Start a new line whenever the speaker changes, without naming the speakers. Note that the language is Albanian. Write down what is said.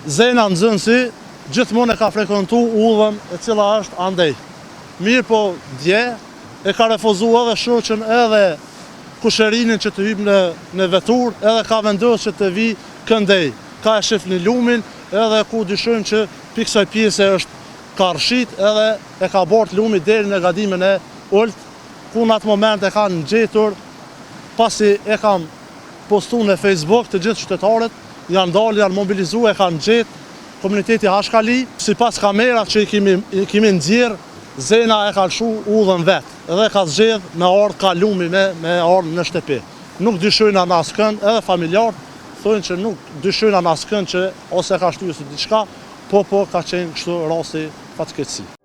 Zena Nxënësi gjithmonë e ka frekuentu udhën e cila është andej. Mirë po dje e ka refuzuar edhe shoqën edhe Kusherinin që të hyjë në vetur, edhe ka vendosur që të vi këndej. Ka e shif në lumin edhe ku dyshojmë që pikë kësaj pjese është ka rshit edhe e ka bort lumi deri në gadimin e Olt, ku në atë moment e kanë gjetur, pasi e kam postu në Facebook të gjithë qytetarët, janë dalë, janë mobilizuar, e kanë gjetë komuniteti Hashkali. Sipas kamerat që i kemi nxjerr, Zena e ka lshu udhën vetë edhe ka zgjedh me ardh ka lumi me ardh në shtëpi. Nuk dyshojnë në askënd, edhe familjarët thonë që nuk dyshojnë në askënd që ose ka shtyr si diçka, po ka qenë kështu rasti fatkeqësi.